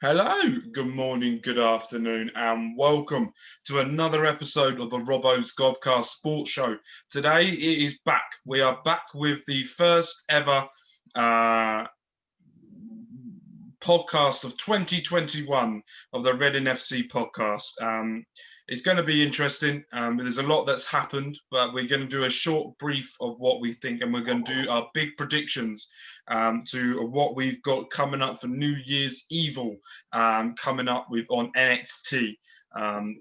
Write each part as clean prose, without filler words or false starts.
Hello, good morning, good afternoon, and welcome to another episode of the Robbos Gobcast Sports Show. Today it is back. We are back with the first ever podcast of 2021 of the Reading FC podcast. It's going to be interesting. There's a lot that's happened, but we're going to do a short brief of what we think, and we're going to do our big predictions to what we've got coming up for New Year's Evil coming up with on NXT.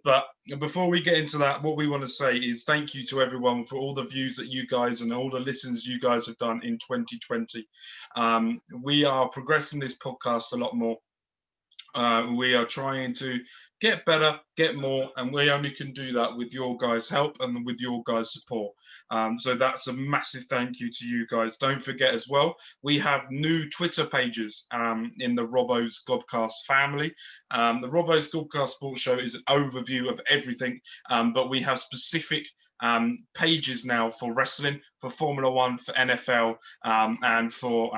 But before we get into that, what we want to say is thank you to everyone for all the views that you guys and all the listens you guys have done in 2020. We are progressing this podcast a lot more. We are trying to get better, get more, and we only can do that with your guys' help and with your guys' support. So that's a massive thank you to you guys. Don't forget as well, we have new Twitter pages in the Robbos Gobcast family. The Robbos Gobcast Sports Show is an overview of everything, but we have specific pages now for wrestling, for Formula One, for NFL, and for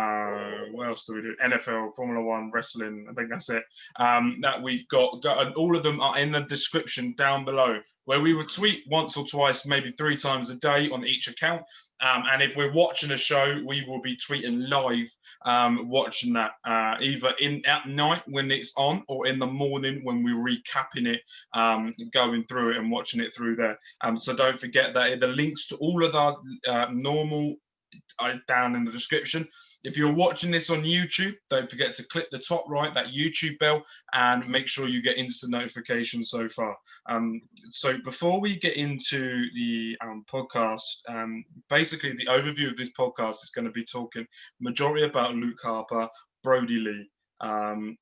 what else do we do? NFL, Formula One, wrestling. I think that's it. That we've got, and all of them are in the description down below, where we would tweet once or twice, maybe 3 times a day on each account. And if we're watching a show, we will be tweeting live, watching that either at night when it's on, or in the morning when we're recapping it, going through it and watching it through there. So don't forget that the links to all of our normal down in the description. If you're watching this on YouTube, don't forget to click the top right, that YouTube bell, and make sure you get instant notifications so far. So before we get into the podcast, basically the overview of this podcast is going to be talking majority about Luke Harper, Brody Lee,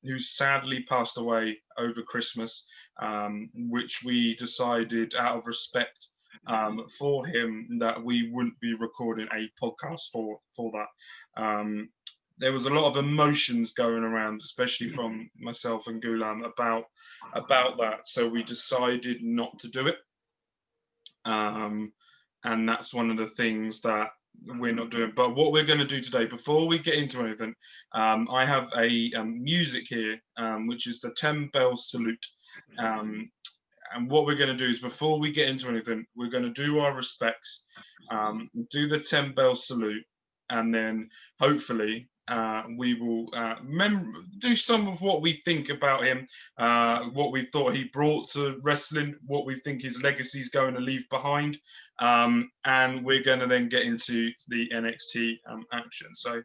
who sadly passed away over Christmas, which we decided out of respect for him that we wouldn't be recording a podcast for that. There was a lot of emotions going around, especially from myself and Gulam about that. So we decided not to do it. And that's one of the things that we're not doing. But what we're going to do today, before we get into anything, I have a music here, which is the 10 bell salute. And what we're going to do is, before we get into anything, we're going to do our respects, do the 10 bell salute, and then hopefully we will do some of what we think about him, what we thought he brought to wrestling, what we think his legacy is going to leave behind, and we're going to then get into the NXT action. So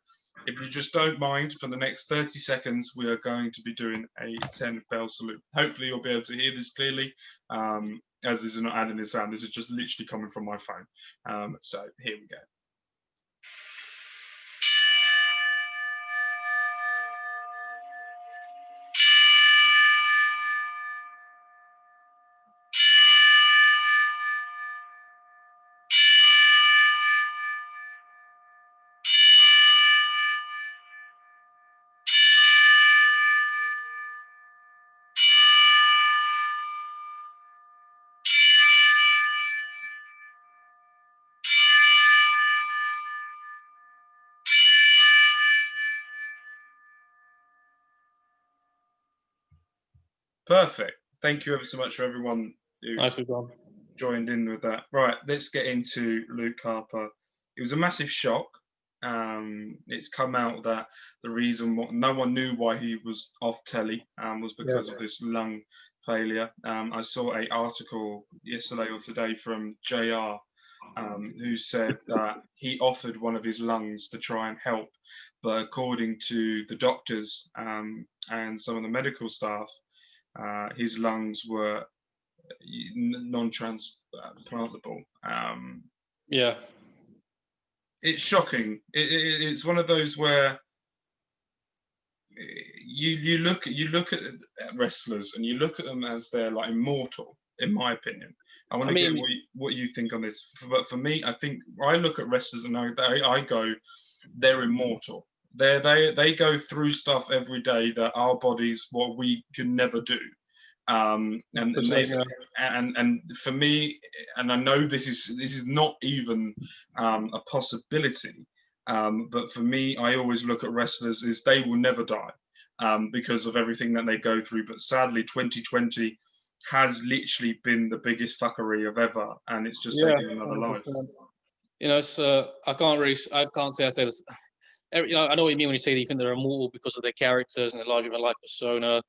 if you just don't mind, for the next 30 seconds, we are going to be doing a 10 bell salute. Hopefully you'll be able to hear this clearly, as this is not adding this sound. This is just literally coming from my phone. So here we go. Perfect. Thank you ever so much for everyone who joined in with that. Right, let's get into Luke Harper. It was a massive shock. It's come out that the reason no one knew why he was off telly was because of this lung failure. I saw an article yesterday or today from JR, who said that he offered one of his lungs to try and help, but according to the doctors and some of the medical staff, his lungs were non-transplantable. It's shocking. It's one of those where you look at wrestlers and you look at them as they're like immortal. In my opinion, I want to get what you think on this. But for me, I think I look at wrestlers and I go, they're immortal. They go through stuff every day that our bodies, what we can never do. And for me, and I know this is not even a possibility, but for me, I always look at wrestlers as they will never die. because of everything that they go through. But sadly, 2020 has literally been the biggest fuckery of ever, and it's just taken another 100%. life. You know, it's I can't say this. You know, I know what you mean when you say that you think they're immortal because of their characters and their larger than life persona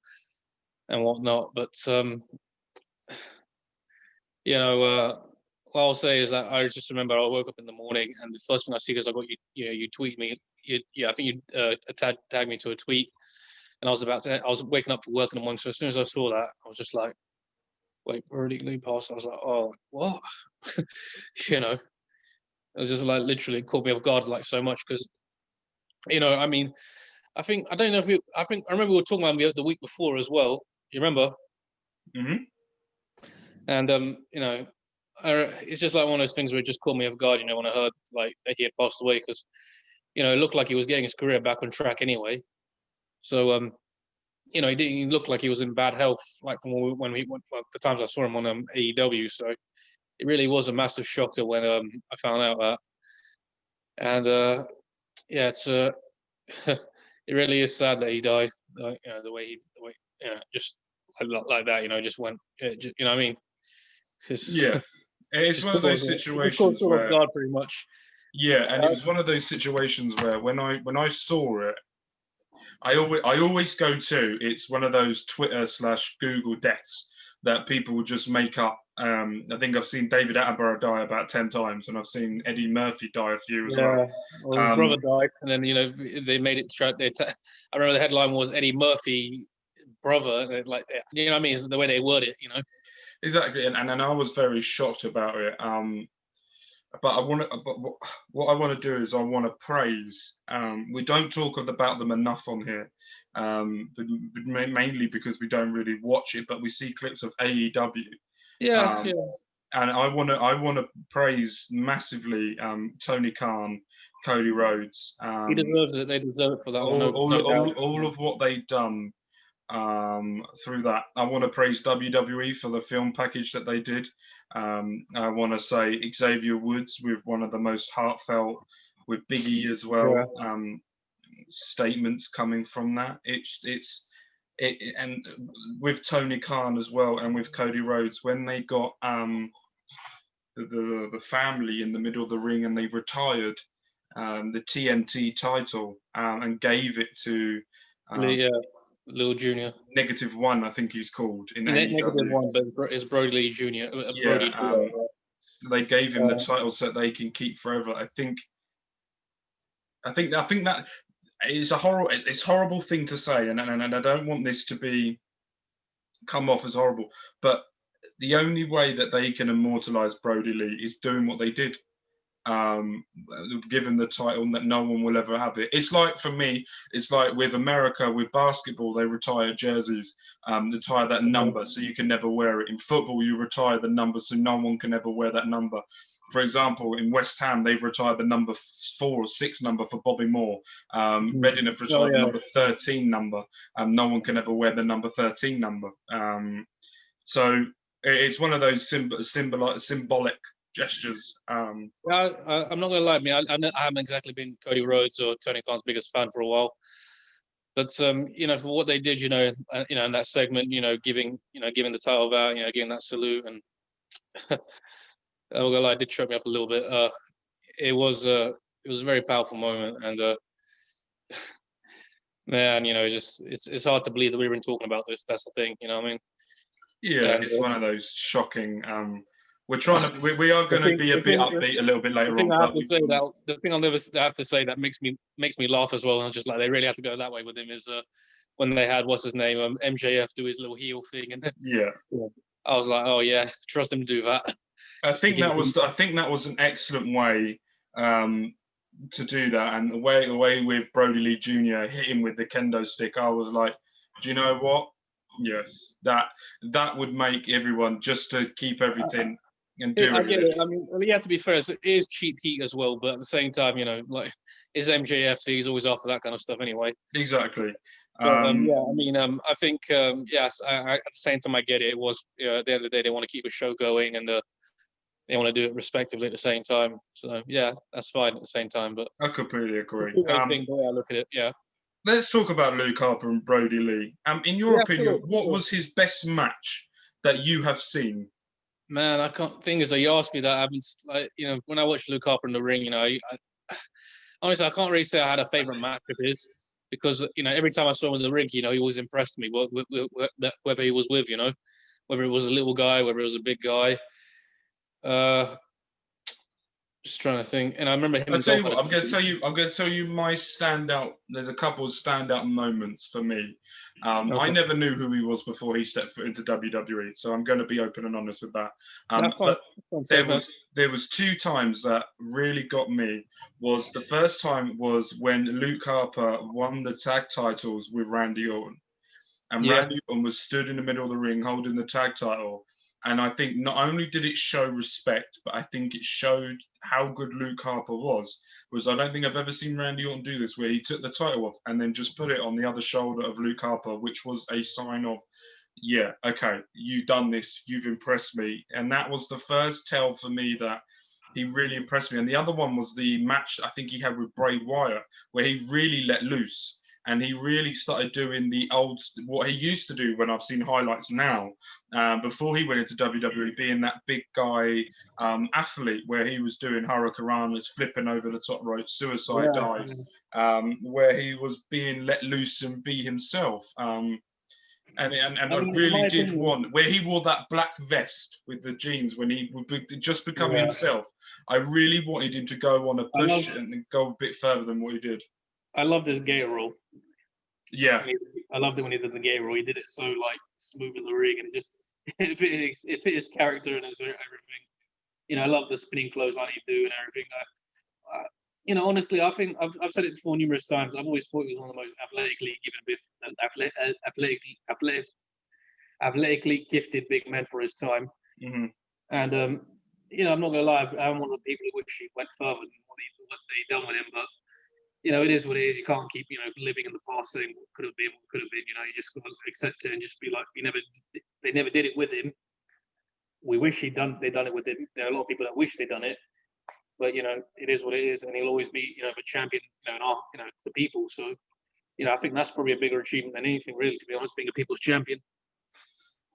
and whatnot. But you know, what I'll say is that I just remember I woke up in the morning and the first thing I see, because I got you tweet me. I think you tagged me to a tweet, and I was waking up for work in the morning. So as soon as I saw that, I was just like, wait, Brody Lee passed. I was like, oh, what? You know, it was just like literally caught me off guard like so much, because, you know, I mean, I don't know if I remember we were talking about the week before as well. You remember? Mm-hmm. And you know, it's just like one of those things where it just caught me off guard. You know, when I heard like that he had passed away, because, you know, it looked like he was getting his career back on track anyway. So you know, he didn't look like he was in bad health, like from when we went, like, the times I saw him on AEW. So it really was a massive shocker when I found out that. And yeah, it's it really is sad that he died. You know, the way you know, just like that. You know, just went. You know what I mean? Yeah, it's one of those situations where God, pretty much. Yeah, and it was one of those situations where when I saw it, I always go to, it's one of those Twitter/Google deaths that people just make up. I think I've seen David Attenborough die about 10 times, and I've seen Eddie Murphy die a few as well. Well, his brother died, and then, you know, they made it. I remember the headline was Eddie Murphy brother, like, you know what I mean? It's the way they word it, you know. Exactly, and I was very shocked about it. But what I want to do is I want to praise. We don't talk about them enough on here, but mainly because we don't really watch it, but we see clips of AEW. Yeah. And I want to praise massively Tony Khan, Cody Rhodes. He deserves it. They deserve it for that one. All of what they've done through that. I want to praise WWE for the film package that they did. I want to say Xavier Woods with one of the most heartfelt, with Big E as well, statements coming from that. And with Tony Khan as well, and with Cody Rhodes, when they got the family in the middle of the ring and they retired the TNT title and gave it to Lil Junior. -1, I think he's called in -1, but it's Brody Lee Junior. They gave him the title so they can keep forever. I think that is it's horrible thing to say, and I don't want this to come off as horrible, but the only way that they can immortalize Brody Lee is doing what they did. Give him the title that no one will ever have it. It's like, for me, it's like with America, with basketball, they retire jerseys, retire that number so you can never wear it. In football, you retire the number so no one can ever wear that number. For example, in West Ham, they've retired the number 4 or 6 number for Bobby Moore. Reading have retired the number 13 number. No one can ever wear the number 13 number. So it's one of those symbolic gestures. I'm not gonna lie, I haven't exactly been Cody Rhodes or Tony Khan's biggest fan for a while, but you know, for what they did, you know, in that segment, you know, giving the title out, you know, giving that salute, and I'm not gonna lie, it did choke me up a little bit. It was a very powerful moment, and man, you know, it's hard to believe that we've been talking about this. That's the thing, you know what I mean? Yeah, it's one of those shocking. We are going to be a bit upbeat a little bit later on. The thing I'll never have to say that makes me laugh as well, and I'm just like, they really have to go that way with him, is when they had what's his name, MJF, do his little heel thing, and I was like, oh yeah, trust him to do that. I think that was an excellent way to do that, and the way with Brody Lee Jr. hit him with the kendo stick, I was like, do you know what? Yes, that would make everyone, just to keep everything and do it. I get it. I mean, well, you have to be fair. It is cheap heat as well, but at the same time, you know, like, is MJF, he's always after that kind of stuff anyway. Exactly. But, yeah, I mean, I think, yes, at the same time, I get it. It was, at the end of the day, they want to keep a show going, and they want to do it respectively at the same time. So, yeah, that's fine at the same time. But I completely agree. It's a thing, the way I look at it, yeah. let's talk about Luke Harper and Brody Lee. In your opinion, what was his best match that you have seen? Man, I can't. Thing is, you asked me that. I've been like, when I watched Luke Harper in the ring, I honestly, I can't really say I had a favorite match of his because every time I saw him in the ring, he always impressed me. Whether he was with, whether it was a little guy, whether it was a big guy. Just trying to think, and I remember him. I'll tell you what. I'm going to tell you my standout. There's a couple of standout moments for me. Okay. I never knew who he was before he stepped foot into WWE, so I'm going to be open and honest with that. But there was 2 times that really got me. Was the first time was when Luke Harper won the tag titles with Randy Orton, and Randy Orton was stood in the middle of the ring holding the tag title. And I think not only did it show respect, but I think it showed how good Luke Harper was. I don't think I've ever seen Randy Orton do this, where he took the title off and then just put it on the other shoulder of Luke Harper, which was a sign of, yeah, okay, you've done this, you've impressed me. And that was the first tell for me that he really impressed me. And the other one was the match I think he had with Bray Wyatt, where he really let loose. And he really started doing what he used to do when I've seen highlights now, before he went into WWE, being that big guy athlete, where he was doing hurricanranas, flipping over the top rope, suicide dives, where he was being let loose and be himself. And I really did want, where he wore that black vest with the jeans when he would just become himself. I really wanted him to go on a push and go a bit further than what he did. I loved his gay roll. Yeah. I loved it when he did the gay roll. He did it so smooth in the ring, and it fit his character and everything. I love the spinning clothesline he do and everything. Honestly, I think I've said it before numerous times. I've always thought he was one of the most athletically gifted big men for his time. Mm-hmm. And I'm not gonna lie, I'm one of the people who wish he went further than what they done with him, but. It is what it is. You can't keep, living in the past saying what could have been. You just got to accept it and just be like, they never did it with him. We wish they done it with him. There are a lot of people that wish they'd done it, but it is what it is, and he'll always be, a champion, to the people. So, I think that's probably a bigger achievement than anything, really, to be honest, being a people's champion.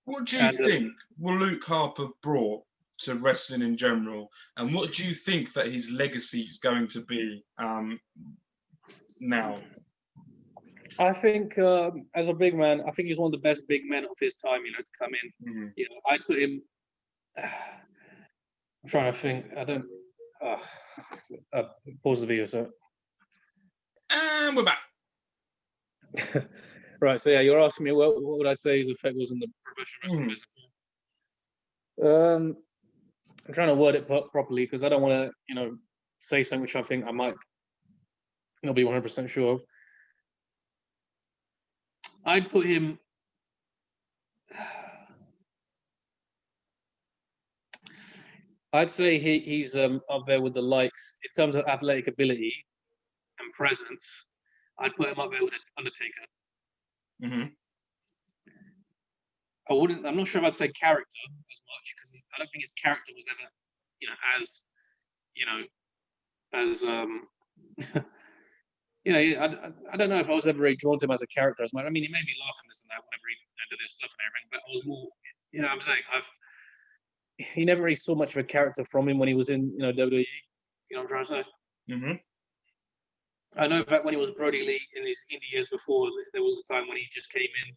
What do you think Luke Harper brought to wrestling in general, and what do you think that his legacy is going to be now? I think as a big man, I think he's one of the best big men of his time, to come in. Mm-hmm. I put him, I'm trying to think, I don't, pause the video, sir. And we're back. Right, so you're asking me what would I say his effect was in the professional wrestling business? I'm trying to word it properly because I don't want to, say something which I think I might not be 100% sure of. I'd put him. I'd say he's up there with the likes in terms of athletic ability and presence. I'd put him up there with Undertaker. Mm-hmm. I'm not sure if I'd say character as much because I don't think his character was ever, I don't know if I was ever really drawn to him as a character as much. I mean, he made me laugh and this and that whenever he did his stuff and everything, but I was more, I'm saying he never really saw much of a character from him when he was in, WWE. You know what I'm trying to say? Mm-hmm. I know that when he was Brody Lee in his indie years before, there was a time when he just came in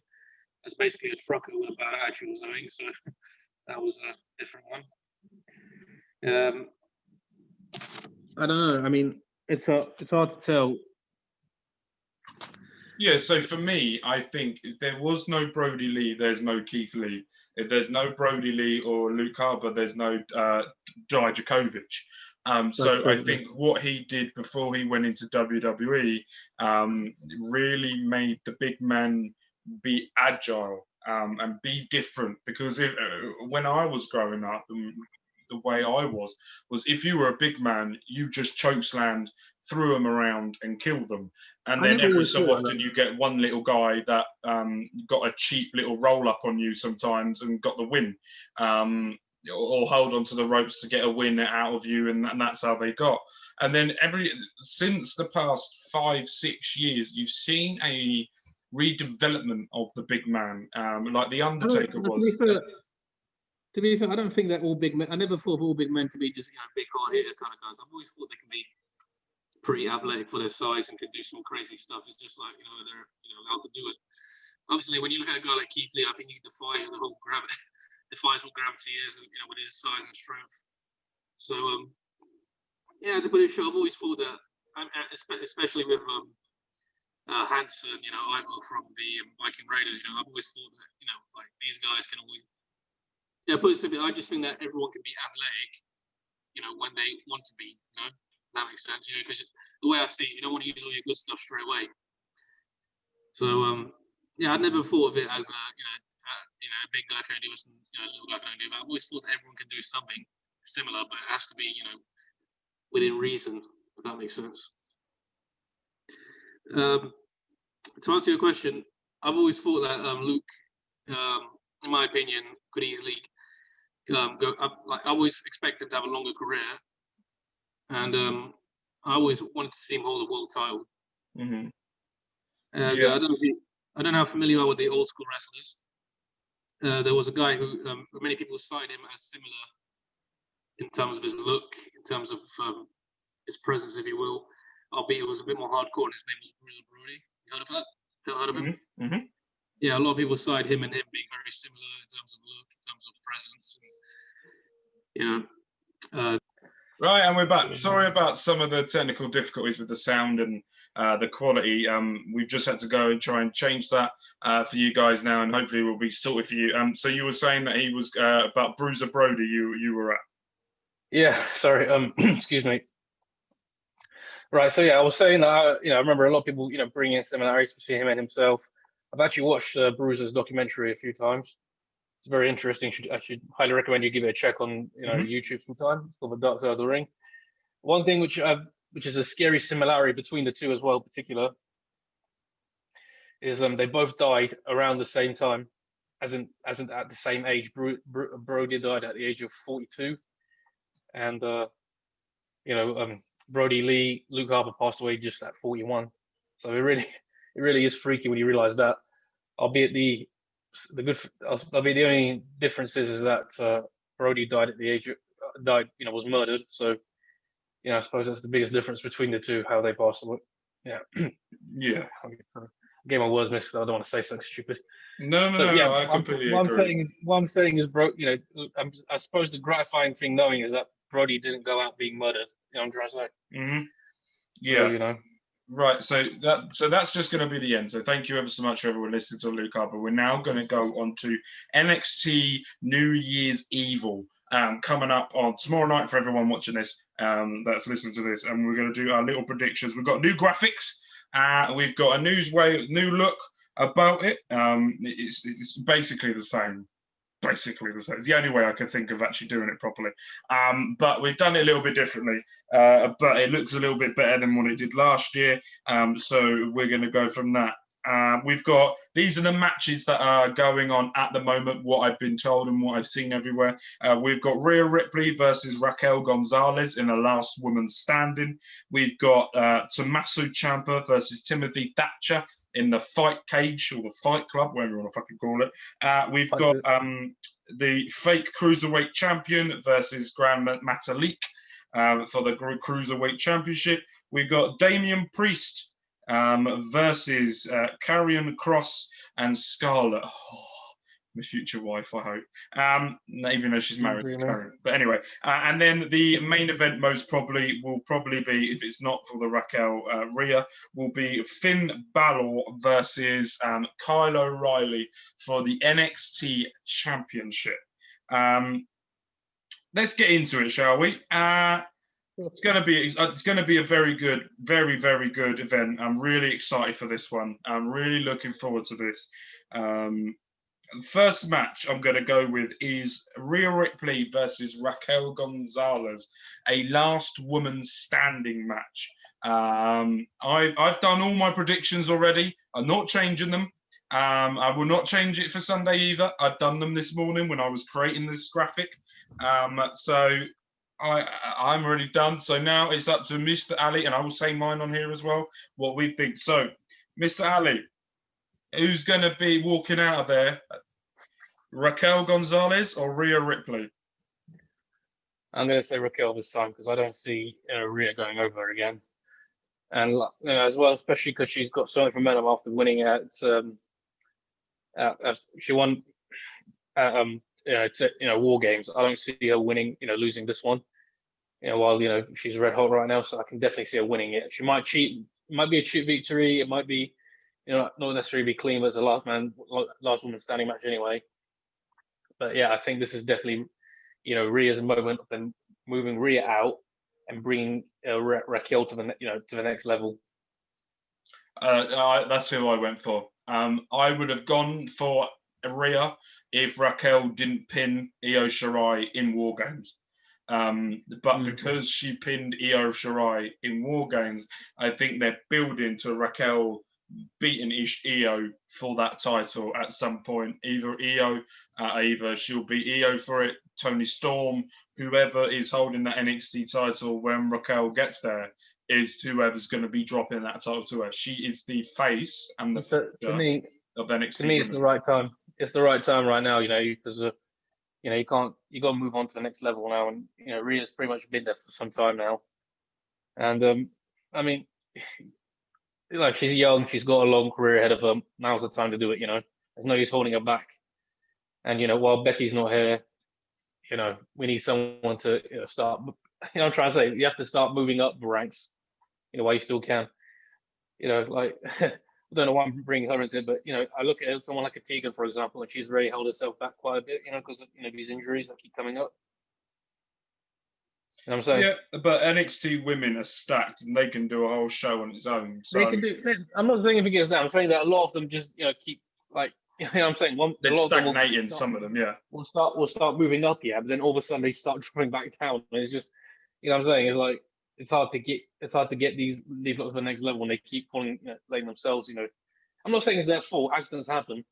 as basically a trucker with a bad attitude or something. So that was a different one. I don't know. I mean, it's hard to tell. Yeah, so for me, I think if there was no Brody Lee, there's no Keith Lee. If there's no Brody Lee or Luke Harper, there's no Dijakovic. So I think what he did before he went into WWE really made the big man be agile and be different. Because when I was growing up, the way I was if you were a big man, you just chokeslammed, threw them around and killed them. And then every so often you get one little guy that got a cheap little roll up on you sometimes and got the win. or hold onto the ropes to get a win out of you, and that's how they got. And then since the past 5-6 years, you've seen a redevelopment of the big man, like the Undertaker was. To be fair, I don't think that all big men. I never thought of all big men to be just big hard hitter kind of guys. I've always thought they can be pretty athletic for their size and can do some crazy stuff. It's just like they're allowed to do it. Obviously, when you look at a guy like Keith Lee, I think he defies the whole defies what gravity is, with his size and strength. So to put it short, I've always thought that, especially with Hanson, Ivo from the Viking Raiders, I've always thought that like these guys can always. Yeah, put it simply, I just think that everyone can be athletic, when they want to be, that makes sense, because the way I see it, you don't want to use all your good stuff straight away. So, I never thought of it as, a big guy can do this and, a little guy can do that. I've always thought that everyone can do something similar, but it has to be, within reason, if that makes sense. To answer your question, I've always thought that Luke, in my opinion, could easily go up. Like I always expect him to have a longer career, and I always wanted to see him hold a world title. Mm-hmm. And I don't know how familiar you are with the old school wrestlers. There was a guy who many people cited him as similar in terms of his look, in terms of his presence, if you will. Albeit it was a bit more hardcore, and his name was Bruiser Brody. You heard of that? Heard of him? Mm-hmm. Yeah, a lot of people cite him and him being very similar in terms of look, in terms of presence. Right, and we're back. Sorry about some of the technical difficulties with the sound and the quality. We've just had to go and try and change that for you guys now, and hopefully we'll be sorted for you. So you were saying that he was about Bruiser Brody. You were at. Yeah, sorry. Excuse me. Right, so I was saying that I remember a lot of people bring in similarities between him and himself. I've actually watched Bruiser's documentary a few times. It's very interesting. I should highly recommend you give it a check on YouTube sometime. It's called The Dark Side of the Ring. One thing which is a scary similarity between the two as well, in particular, is they both died around the same time, as in at the same age. Brody died at the age of 42, and Brody Lee, Luke Harper passed away just at 41. So it really is freaky when you realize that. Albeit the only difference is that Brody died at the age of, was murdered. So I suppose that's the biggest difference between the two, how they passed away. Yeah. Yeah. I get my words mixed. I don't want to say something stupid. No, I completely agree. What I'm saying is, I suppose the gratifying thing knowing is that Brody didn't go out being murdered. You know what I'm trying to say? Mm-hmm. Yeah. So, Right, so that's just going to be the end. So thank you ever so much for everyone listening to Luke Harper. We're now going to go on to NXT New Year's Evil, coming up on tomorrow night for everyone watching this, that's listening to this, and we're going to do our little predictions. We've got new graphics, we've got a new look about it. It's basically the same. It's the only way I could think of actually doing it properly. But we've done it a little bit differently. But it looks a little bit better than what it did last year. So we're going to go from that. These are the matches that are going on at the moment, what I've been told and what I've seen everywhere. We've got Rio Ripley versus Raquel Gonzalez in the last woman standing. We've got Tommaso Champa versus Timothy Thatcher in the Fight Cage or the Fight Club, whatever you want to fucking call it. We've got the fake Cruiserweight champion versus Grand Metalik for the Cruiserweight Championship. We've got Damian Priest versus Karrion Kross and Scarlett. My future wife, I hope. Even though she's married. But anyway, and then the main event will probably be, if it's not for the Raquel Rhea, will be Finn Balor versus Kyle O'Reilly for the NXT Championship. Let's get into it, shall we? It's going to be a very good, very, very good event. I'm really excited for this one. I'm really looking forward to this. First match I'm going to go with is Rio Ripley versus Raquel Gonzalez, a last woman standing match. I've done all my predictions already. I'm not changing them. I will not change it for Sunday either. I've done them this morning when I was creating this graphic. So I'm already done. So now it's up to Mr. Ali, and I will say mine on here as well, what we think. So, Mr. Ali, who's going to be walking out of there? Raquel Gonzalez or Rio Ripley? I'm going to say Raquel this time because I don't see Rhea going over again. And as well, especially because she's got so much momentum after winning she won War Games. I don't see her winning, losing this one. While she's red hot right now, so I can definitely see her winning it. She might cheat. It might be a cheat victory. It might be, not necessarily be clean, but it's a last woman standing match anyway. But yeah, I think this is definitely, Rhea's moment of then moving Rhea out and bringing Raquel to the next level. That's who I went for. I would have gone for Rhea if Raquel didn't pin Io Shirai in War Games. But because she pinned Io Shirai in War Games, I think they're building to Raquel beating Io for that title at some point. Either she'll beat Io for it, Toni Storm, whoever is holding that NXT title when Raquel gets there is whoever's going to be dropping that title to her. She is the face and the future of NXT. To me, it's the right time. It's the right time right now, because you got to move on to the next level now, and Rhea's pretty much been there for some time now, and I mean, she's young, she's got a long career ahead of her. Now's the time to do it. There's no use holding her back, and while Becky's not here, we need someone to start. I'm trying to say you have to start moving up the ranks, while you still can. I don't know why I'm bringing her into it, but I look at someone like a Tegan, for example, and she's really held herself back quite a bit, because of these injuries that keep coming up. You know what I'm saying? Yeah, but NXT women are stacked, and they can do a whole show on its own. So they can do. I'm not saying if it gets down. I'm saying that a lot of them just keep I'm saying they're stagnating. Some of them, yeah. We'll start moving up, yeah, but then all of a sudden they start dropping back down, and it's just what I'm saying. It's like it's hard to get these lots to the next level, and they keep falling, letting themselves. I'm not saying it's their fault. Accidents happen,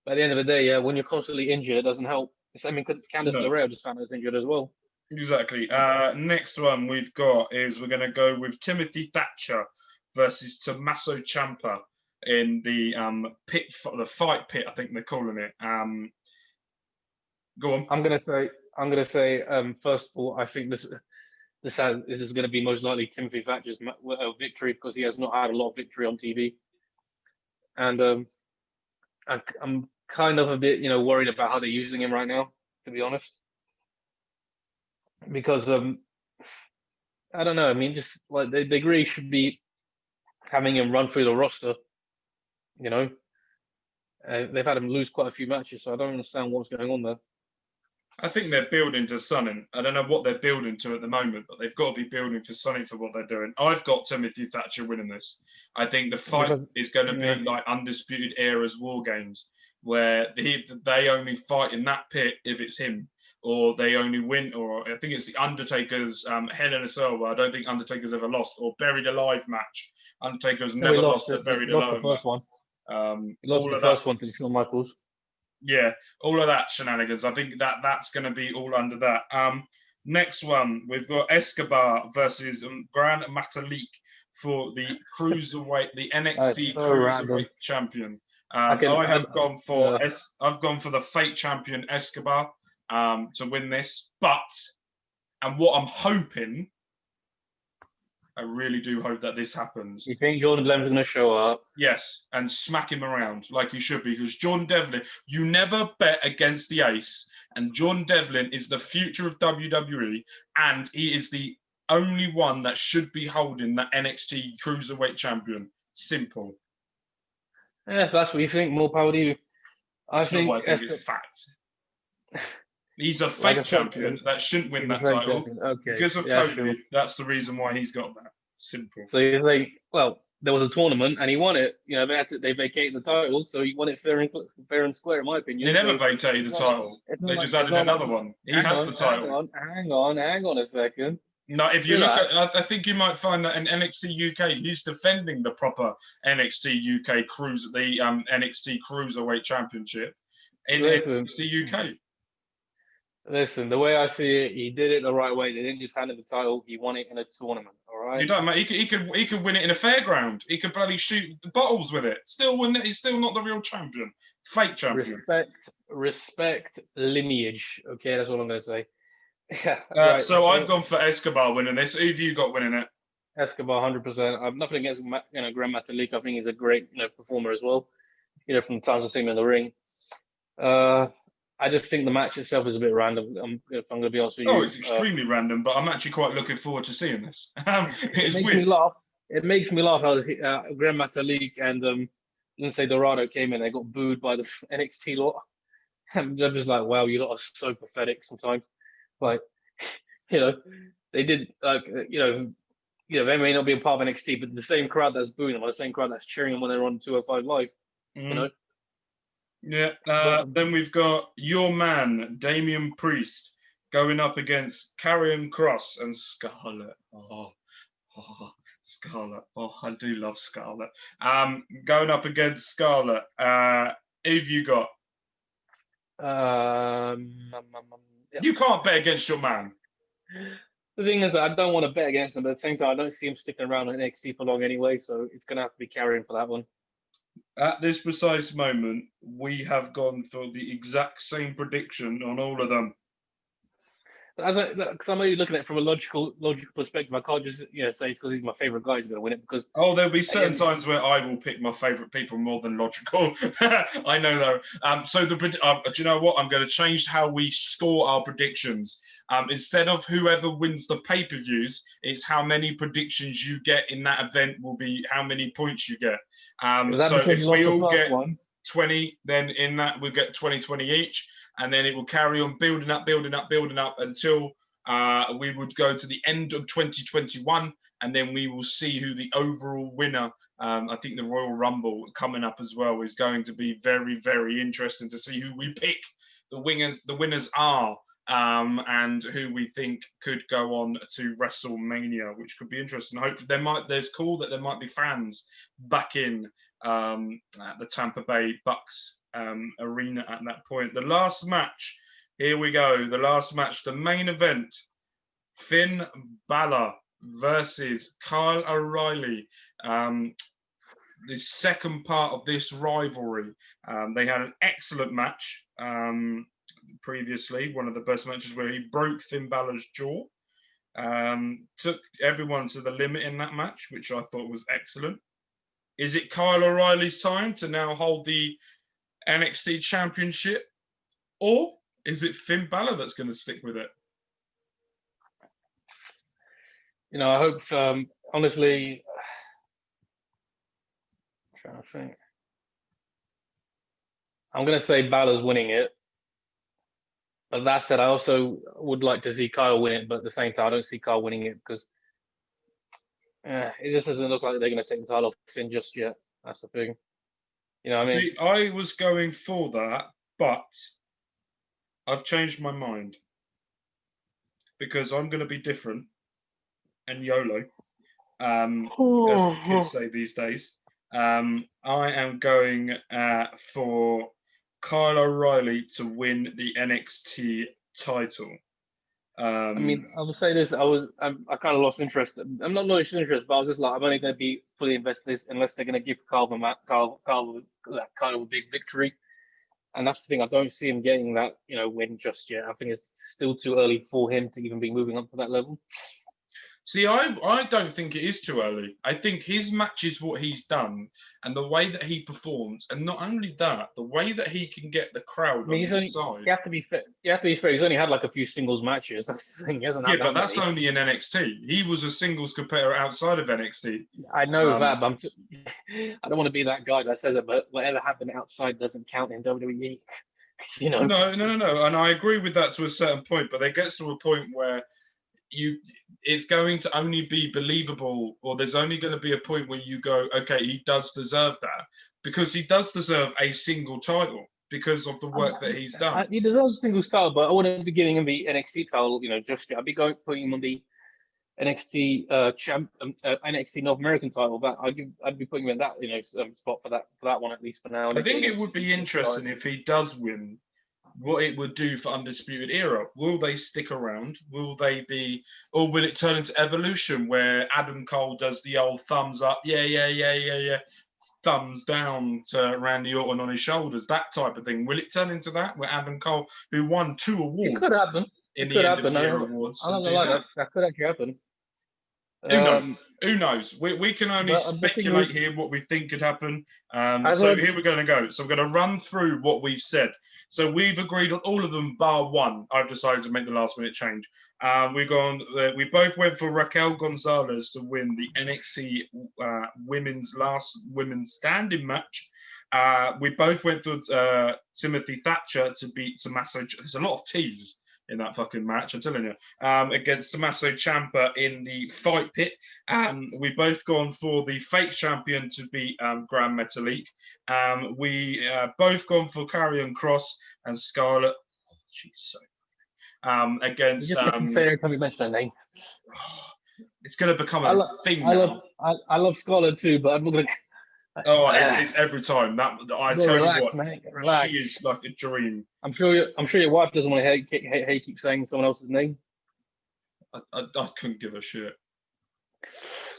but at the end of the day, yeah, when you're constantly injured, it doesn't help. Candice LeRae just found out injured as well. Exactly. Next one we've got is we're going to go with Timothy Thatcher versus Tommaso Champa in the the fight pit. I think they're calling it. Go on. I'm gonna say. First of all, I think this is going to be most likely Timothy Thatcher's victory because he has not had a lot of victory on TV, and I'm kind of a bit worried about how they're using him right now, to be honest. Because I don't know. I mean, just like they really should be having him run through the roster. They've had him lose quite a few matches, so I don't understand what's going on there. I think they're building to something. I don't know what they're building to at the moment, but they've got to be building to something for what they're doing. I've got Timothy Thatcher winning this. I think the fight is going to be like Undisputed Era's War Games, where they only fight in that pit if it's him. Or they only win, or I think it's the Undertaker's Hell in a Cell, where I don't think Undertaker's ever lost, or Buried Alive match. Undertaker's never lost a Buried Alive match. He lost the first one to Shawn Michaels. Yeah, all of that shenanigans. I think that's going to be all under that. Next one, we've got Escobar versus Gran Metalik for the cruiserweight, the NXT Cruiserweight champion. I've gone for the fake champion Escobar. To win this, and what I'm hoping, I really do hope that this happens. You think Jordan Devlin's going to show up? Yes, and smack him around like he should be, because Jordan Devlin, you never bet against the ace, and Jordan Devlin is the future of WWE, and he is the only one that should be holding that NXT Cruiserweight champion. Simple. Yeah, if that's what you think, more power to you. I think it's fact. He's a fake champion that shouldn't win that title. Okay. Because of COVID, sure. That's the reason why he's got that. Simple. So you think, well, there was a tournament and he won it. They vacated the title, so he won it fair and square, in my opinion. They never vacated the title. They just added another one. He has the title. Hang on a second. No, if you look at, I think you might find that in NXT UK, he's defending the proper NXT UK the NXT Cruiserweight Championship in NXT UK. Listen, the way I see it, he did it the right way. They didn't just hand him the title; he won it in a tournament. All right. You don't, mate. He could win it in a fairground. He could bloody shoot bottles with it. Still win it. He's still not the real champion. Fake champion. Respect lineage. Okay, that's all I'm going to say. Yeah. Right. So I've gone for Escobar winning this. Who have you got winning it? Escobar, 100%. I've nothing against Grand Metalik. I think he's a great performer as well. From the times I've seen him in the ring. I just think the match itself is a bit random. If I'm going to be honest with you. Oh, it's extremely random, but I'm actually quite looking forward to seeing this. It makes me laugh. It makes me laugh how Grand Metalik and Lindsay Dorado came in. They got booed by the NXT lot. I'm just like, wow, you lot are so pathetic sometimes. Like, they did they may not be a part of NXT, but the same crowd that's booing them, or the same crowd that's cheering them when they're on 205 Live. Yeah. Then we've got your man Damian Priest going up against Karrion Kross and Scarlett. Oh, Scarlett. Oh, I do love Scarlett. Going up against Scarlett. Who have you got? You can't bet against your man. The thing is, I don't want to bet against him, but at the same time, I don't see him sticking around in NXT for long anyway, so it's going to have to be Karrion for that one. At this precise moment, we have gone for the exact same prediction on all of them. Because I'm only looking at it from a logical perspective. I can't just say it's because he's my favorite guy, he's going to win it. Because there'll be certain times where I will pick my favorite people more than logical. I know though. So do you know what? I'm going to change how we score our predictions. Instead of whoever wins the pay-per-views, it's how many predictions you get in that event will be how many points you get. So if we all get 20, then in that we'll get 20 each. And then it will carry on building up until we would go to the end of 2021. And then we will see who the overall winner, I think the Royal Rumble coming up as well, is going to be very, very interesting to see who we pick the winners are, and who we think could go on to WrestleMania, which could be interesting. Hopefully there's call that there might be fans back in at the Tampa Bay Bucks arena at that point. The last match, here we go. The last match, the main event, Finn Balor versus Kyle O'Reilly. The second part of this rivalry. They had an excellent match previously, one of the best matches where he broke Finn Balor's jaw. Took everyone to the limit in that match, which I thought was excellent. Is it Kyle O'Reilly's time to now hold the NXT Championship, or is it Finn Balor that's going to stick with it? I hope, honestly, I'm trying to think. I'm going to say Balor's winning it. But that said, I also would like to see Kyle win it, but at the same time, I don't see Kyle winning it because it just doesn't look like they're going to take the title off Finn just yet. That's the thing. You know what I mean? See, I was going for that, but I've changed my mind because I'm going to be different and YOLO, as kids say these days. I am going for Kyle O'Reilly to win the NXT title. I will say this: I kind of lost interest. I'm not lost interest, but I was just like, I'm only going to be fully invested unless they're going to give Kyle a big victory. And that's the thing. I don't see him getting that, win just yet. I think it's still too early for him to even be moving up to that level. See, I don't think it is too early. I think his match is what he's done, and the way that he performs, and not only that, the way that he can get the crowd on his side. You have to be fair. He's only had like a few singles matches. That's the thing. He hasn't had but that's only in NXT. He was a singles competitor outside of NXT. I know that, but I don't want to be that guy that says it, but whatever happened outside doesn't count in WWE. No. And I agree with that to a certain point, but there gets to a point where it's going to only be believable, or there's only going to be a point where you go, okay, he does deserve that, because he does deserve a single title because of the work that he's done. He deserves a single title, but I wouldn't be giving him the NXT title, just yet. I'd be putting him on the NXT NXT North American title. But I'd be putting him in that spot for that one at least for now. I think it would be interesting if he does win, what it would do for Undisputed Era. Will they stick around? Will they be, or will it turn into Evolution where Adam Cole does the old thumbs up, yeah, thumbs down to Randy Orton on his shoulders, that type of thing? Will it turn into that where Adam Cole, who won 2 awards, it could happen. in the end of the year awards, I'm not gonna lie, that could actually happen. Who knows? Who knows? We can only speculate here what we think could happen. So here we're going to go. So I'm going to run through what we've said. So we've agreed on all of them bar one. I've decided to make the last minute change. We both went for Raquel Gonzalez to win the NXT women's standing match. We both went for Timothy Thatcher to beat Tommaso. There's a lot of T's in that fucking match, I'm telling you, against Tommaso Champa in the fight pit. We both gone for the fake champion to beat Grand Metalik. We both gone for Karrion Kross and Scarlett. Oh, she's so against. You just say every time you mention her name. It's going to become a thing now. I love Scarlett too, but I'm not going to. Oh, it's every time. I tell relax, you what, mate, relax. She is like a dream. I'm sure your wife doesn't want to hear you keep saying someone else's name. I couldn't give a shit.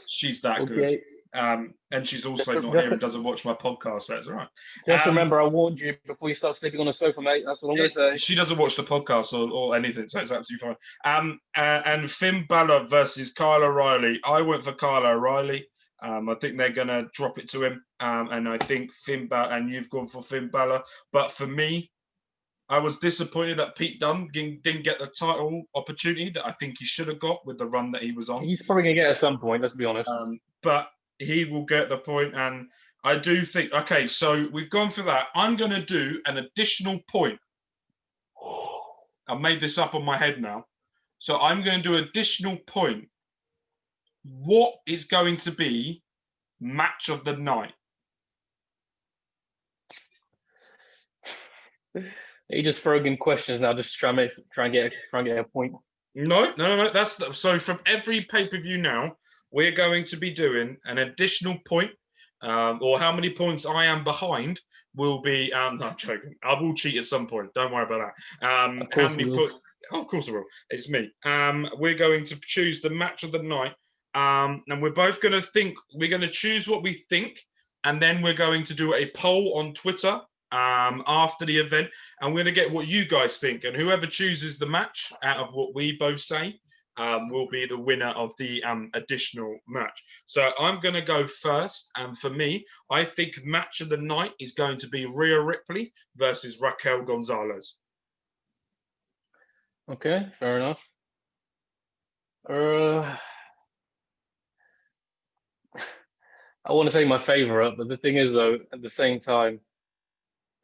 She's that good. And she's also not here and doesn't watch my podcast, so that's all right. Just remember, I warned you before you start sleeping on the sofa, mate. That's what I'm going to say. She doesn't watch the podcast or anything, so it's absolutely fine. And Finn Balor versus Kyle O'Reilly. I went for Kyle O'Reilly. I think they're going to drop it to him. And I think Finn Balor, and you've gone for Finn Balor. But for me, I was disappointed that Pete Dunne didn't get the title opportunity that I think he should have got with the run that he was on. He's probably going to get it at some point, let's be honest. But he will get the point. And I do think, okay, so we've gone for that. I'm going to do an additional point. I made this up on my head now. So I'm going to do additional point. What is going to be match of the night? You just throwing in questions now, just try and get a point. No. That's so from every pay-per-view now, we're going to be doing an additional point, or how many points I am behind will be. No, I'm joking. I will cheat at some point. Don't worry about that. How many points? Oh, of course I will. It's me. We're going to choose the match of the night. And we're both going to think, we're going to choose what we think, and then we're going to do a poll on Twitter after the event, and we're going to get what you guys think, and whoever chooses the match out of what we both say will be the winner of the additional match. So I'm going to go first, and for me, I think match of the night is going to be Rio Ripley versus Raquel Gonzalez. Okay, fair enough. I want to say my favorite, but the thing is, though, at the same time.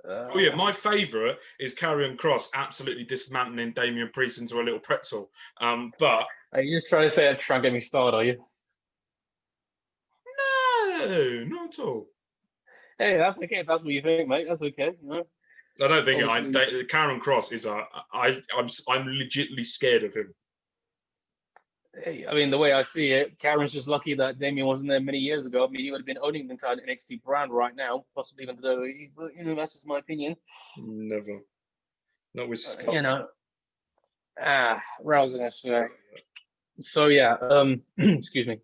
My favorite is Karrion Kross absolutely dismantling Damian Priest into a little pretzel. But are you just trying to say that to try and get me started, are you? No, not at all. Hey, that's okay. If that's what you think, mate, that's okay. You know? I don't think Karrion Kross is I'm legitimately scared of him. Hey, I mean, the way I see it, Karen's just lucky that Damian wasn't there many years ago. I mean, he would have been owning the entire NXT brand right now, possibly even though, but that's just my opinion. Never. Not with Scott. Rousing us. So yeah, excuse me.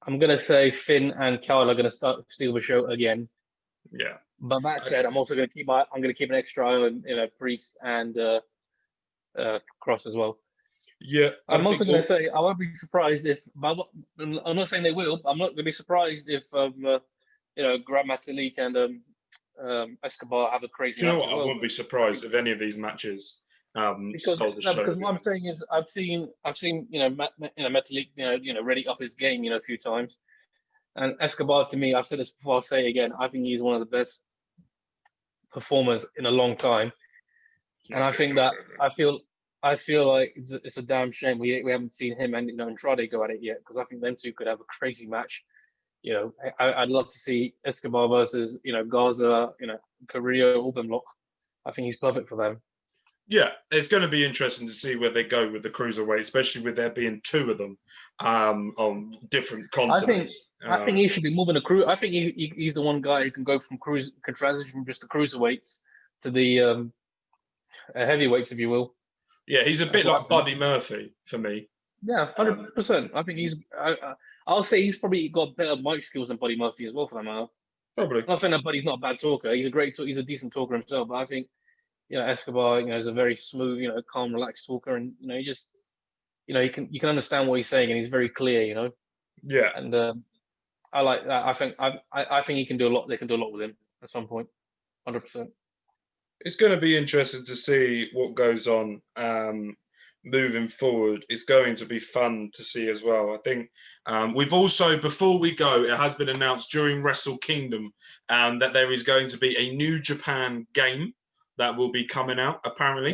I'm gonna say Finn and Kyle are gonna steal the show again. Yeah. But that said, I'm also gonna keep an extra eye on Priest and Cross as well. Yeah. I'm also going to say I won't be surprised if. I'm not saying they will. But I'm not going to be surprised if Grand Metalik and Escobar have a crazy. You know what? I wouldn't be surprised if any of these matches stole the show. Because what I'm saying is, I've seen Metalik ready up his game a few times, and Escobar, to me, I've said this before, I'll say it again, I think he's one of the best performers in a long time. And I think that I feel like it's a damn shame we haven't seen him and Andrade go at it yet, because I think them two could have a crazy match. I'd love to see Escobar versus Garza, Carrillo, all them lot. I think he's perfect for them. Yeah, it's going to be interesting to see where they go with the cruiserweight, especially with there being two of them on different continents. I think he should be moving a cruise. I think he's the one guy who can go from can transition from just the cruiserweights to the heavyweights, if you will. Yeah, he's a bit like Buddy Murphy for me. Yeah, 100%. I think I'll say he's probably got better mic skills than Buddy Murphy as well, for that matter. Probably. I'm not saying that Buddy's not a bad talker. He's a decent talker himself. But I think, Escobar, is a very smooth, calm, relaxed talker, and he just, you can understand what he's saying, and he's very clear, Yeah. And I like that. I think he can do a lot. They can do a lot with him at some point, 100%. It's going to be interesting to see what goes on moving forward. It's going to be fun to see as well. I think we've also, before we go, it has been announced during Wrestle Kingdom that there is going to be a New Japan game that will be coming out, apparently,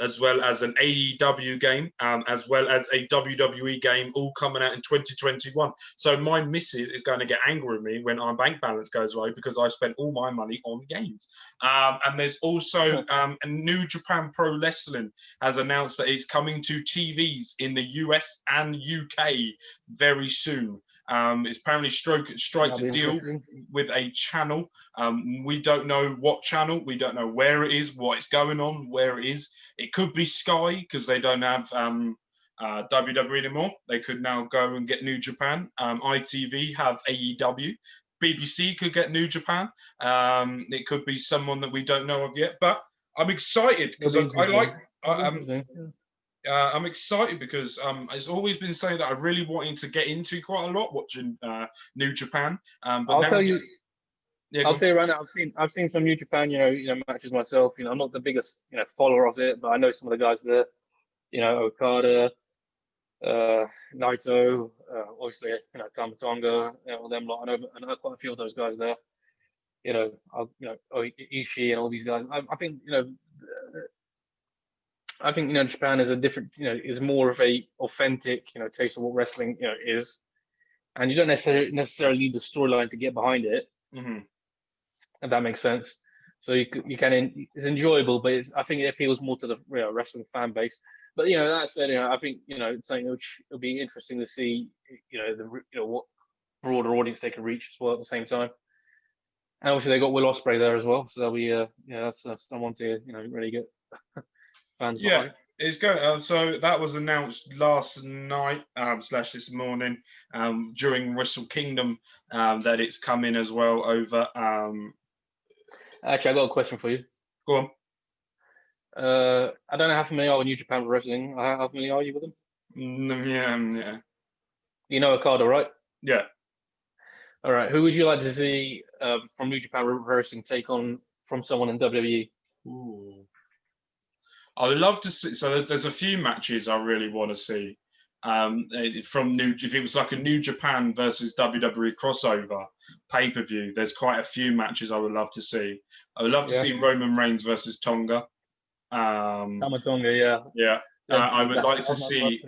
as well as an AEW game, as well as a WWE game, all coming out in 2021. So my missus is going to get angry with me when our bank balance goes low because I spent all my money on games. And there's also a New Japan Pro Wrestling has announced that it's coming to TVs in the US and UK very soon. It's apparently striked a deal with a channel. We don't know what channel. We don't know where it is, what is going on, where it is. It could be Sky because they don't have WWE anymore. They could now go and get New Japan. ITV have AEW. BBC could get New Japan. It could be someone that we don't know of yet. But I'm excited because I'm excited because it's always been something that I really wanted to get into quite a lot, watching New Japan. But I'll tell you right now. I've seen some New Japan, matches myself. I'm not the biggest, follower of it, but I know some of the guys there. Okada, Naito, obviously, Tama Tonga, all them lot. I know quite a few of those guys there. Ishii and all these guys. I think Japan is a different, is more of a authentic, taste of what wrestling, is, and you don't necessarily need the storyline to get behind it. Mm-hmm. If that makes sense. So you can, it's enjoyable, but I think it appeals more to the wrestling fan base. But that said, I think it's something which will be interesting to see, what broader audience they can reach as well at the same time. And obviously they got Will Ospreay there as well, so that'll be that's someone to really get. Fans behind. It's going. So that was announced last night / this morning during Wrestle Kingdom that it's coming as well over. Actually, I got a question for you. Go on. I don't know how familiar you are with New Japan Wrestling. How familiar are you with them? Yeah. You know Okada, right? Yeah. All right. Who would you like to see from New Japan Wrestling take on from someone in WWE? Ooh. I would love to see. So there's a few matches I really want to see if it was like a New Japan versus WWE crossover pay-per-view. There's quite a few matches I would love to see. I would love to see Roman Reigns versus Tonga. Tama Tonga, yeah. Yeah. I would like to see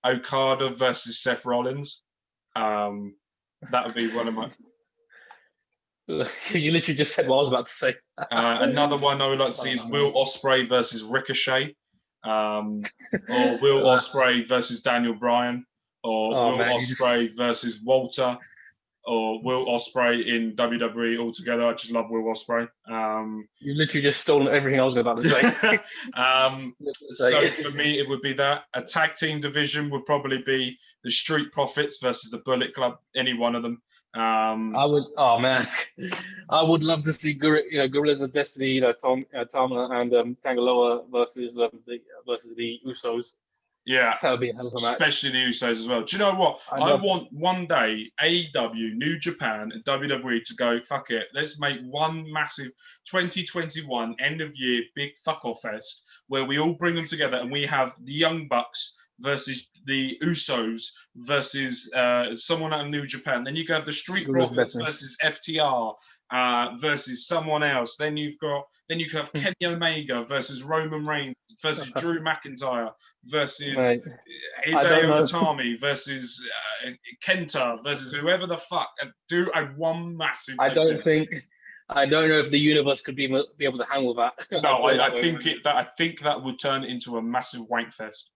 Okada versus Seth Rollins. That would be one of my. You literally just said what I was about to say. Another one I would like to see is Will Ospreay versus Ricochet, or Will Ospreay versus Daniel Bryan, or Will Ospreay versus Walter, or Will Ospreay in WWE altogether. I just love Will Ospreay. You literally just stole everything I was about to say. So for me, it would be that. A tag team division would probably be the Street Profits versus the Bullet Club, any one of them. I would love to see Gorillas of Destiny, Tama and Tangaloa versus the Usos. Yeah, that would be a hell of a match. Especially the Usos as well. Do you know what? I want one day AEW, New Japan, and WWE to go, fuck it, let's make one massive 2021 end of year big fuck off fest where we all bring them together and we have the Young Bucks versus the Usos versus someone out of New Japan. Then you go have the Street Profits versus FTR versus someone else. Then you can have Kenny Omega versus Roman Reigns versus Drew McIntyre versus Hideo Itami versus Kenta versus whoever the fuck. Do a one massive. I don't think I don't know if the universe could be able to handle that. No, I think that would turn into a massive wank fest.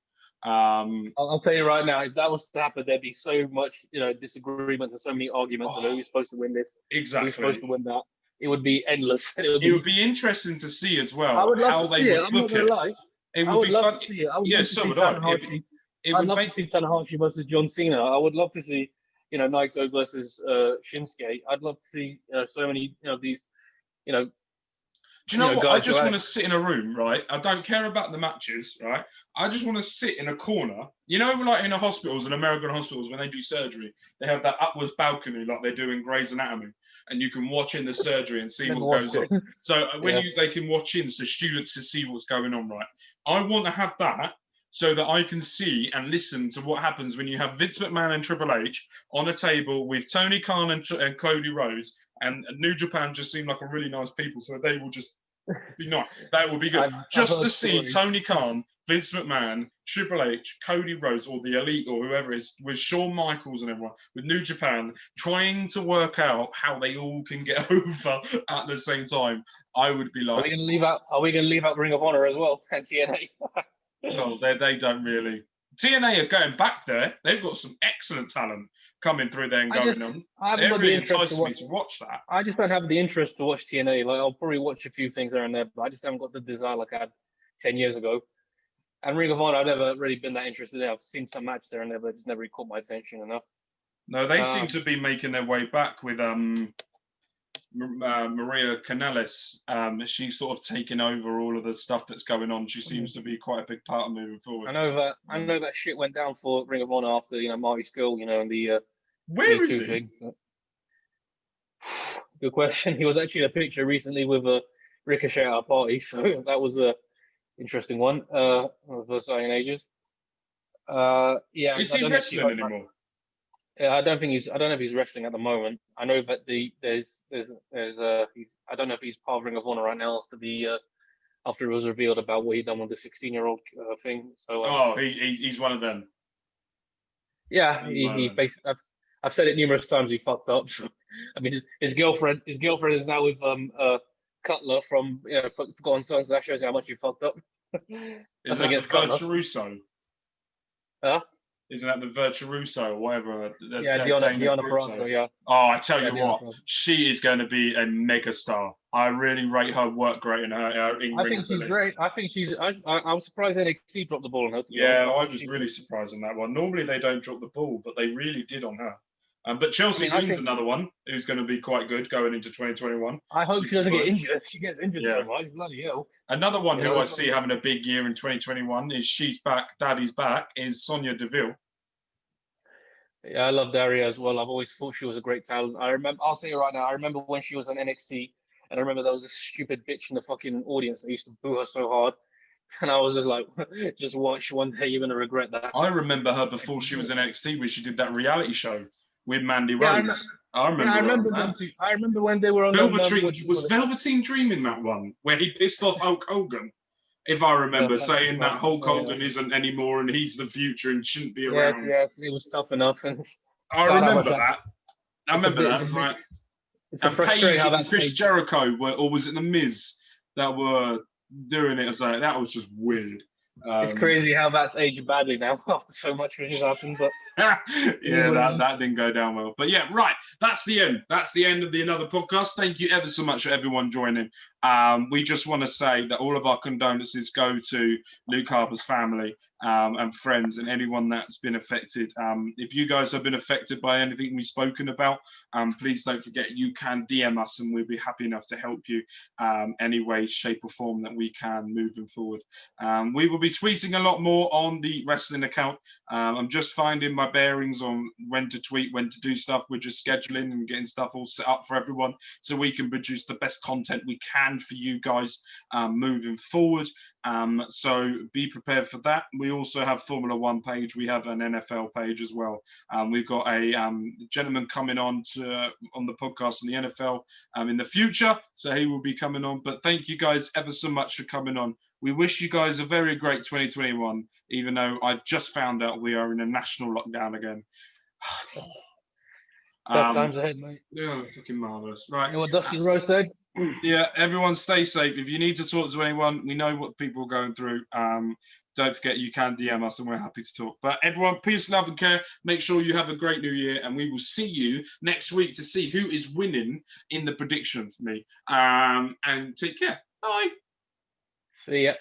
I'll tell you right now, if that was to happen, there'd be so much, disagreements and so many arguments about who's supposed to win this, exactly. who's supposed to win that. It would be endless. It would be interesting to see as well I would love how to they see would book it. It would be fun. To see it. I would yeah, love to so see would I. Tanahashi. It I'd would love make to see Tanahashi versus John Cena. I would love to see, Naito versus Shinsuke. I'd love to see so many, these, Do you know what? I just want to sit in a room, right? I don't care about the matches, right? I just want to sit in a corner. Like in the hospitals, in American hospitals, when they do surgery, they have that upwards balcony like they do in Grey's Anatomy, and you can watch in the surgery and see what goes on. So when they can watch in, so students can see what's going on, right? I want to have that so that I can see and listen to what happens when you have Vince McMahon and Triple H on a table with Tony Khan and Cody Rhodes. And New Japan just seem like a really nice people, so they will just be nice. That would be good. Just to see Tony Khan, Vince McMahon, Triple H, Cody Rhodes, or the Elite, or whoever it is, with Shawn Michaels and everyone, with New Japan, trying to work out how they all can get over at the same time. I would be like, Are we going to leave out Ring of Honor as well and TNA? No, they don't really. TNA are going back there. They've got some excellent talent coming through there and going on. It really entices me to watch that. I just don't have the interest to watch TNA. Like, I'll probably watch a few things there and there, but I just haven't got the desire like I had 10 years ago. And Ring of Honor, I've never really been that interested in. I've seen some matches there and there, but it just never really caught my attention enough. No, they seem to be making their way back with Maria Kanellis. She's sort of taking over all of the stuff that's going on. She seems to be quite a big part of moving forward. I know that shit went down for Ring of Honor after Marty Scurll, and the where is he? Thing. Good question. He was actually in a picture recently with Ricochet at a party, so that was a interesting one. First time in ages. Is he wrestling anymore? I don't know if he's wrestling at the moment. I know that there's I don't know if he's part of Ring of Honor right now after it was revealed about what he'd done with the 16-year-old thing. So he's one of them. Yeah, he basically. I've said it numerous times. He fucked up. So, I mean, his girlfriend is now with Cutler from Forgotten Sons. That shows you how much he fucked up. Is that the Virtuoso? Huh? Isn't that the Virtuoso or whatever? Deonna Purrazzo, yeah. Oh, I tell you what, she is going to be a mega star. I really rate her work rate and her in-ring I think she's great. I think she's. I was surprised NXT dropped the ball on her. I was really surprised on that one. Normally they don't drop the ball, but they really did on her. But Chelsea Green's another one who's going to be quite good going into 2021. I hope she doesn't get injured. If she gets injured so much, bloody hell. Another one who I see having a big year in 2021 is she's back, daddy's back, is Sonia Deville. Yeah, I love Daria as well. I've always thought she was a great talent. I'll tell you right now, I remember when she was on NXT, and I remember there was this stupid bitch in the fucking audience that used to boo her so hard. And I was just like, just watch, one day you're going to regret that. I remember her before she was in NXT when she did that reality show with Mandy Rhodes. I remember them too. I remember when they were on was Velveteen Dream in that one where he pissed off Hulk Hogan? If I remember saying that Hulk Hogan isn't anymore and he's the future and shouldn't be around. Yes, it was tough enough. And I remember that. And Paige and Chris Jericho or was it The Miz that were doing it? So that was just weird. It's crazy how that's aged badly now after so much has happened, but that didn't go down well. But yeah, right. That's the end. That's the end of the Another Podcast. Thank you ever so much for everyone joining. We just want to say that all of our condolences go to Luke Harper's family and friends and anyone that's been affected. If you guys have been affected by anything we've spoken about, please don't forget you can DM us and we'll be happy enough to help you any way, shape or form that we can moving forward. We will be tweeting a lot more on the wrestling account. I'm just finding my bearings on when to tweet, when to do stuff. We're just scheduling and getting stuff all set up for everyone so we can produce the best content we can for you guys moving forward. So be prepared for that. We also have Formula One page. We have an NFL page as well. We've got a gentleman coming on the podcast on the NFL in the future. So he will be coming on. But thank you guys ever so much for coming on. We wish you guys a very great 2021, even though I just found out we are in a national lockdown again. Tough times ahead, mate. Yeah, fucking marvelous. Right. You know what Dusty Rose said? Yeah, everyone stay safe. If you need to talk to anyone, we know what people are going through. Don't forget you can DM us and we're happy to talk. But everyone, peace, love and care. Make sure you have a great new year and we will see you next week to see who is winning in the predictions. And take care. Bye. See ya.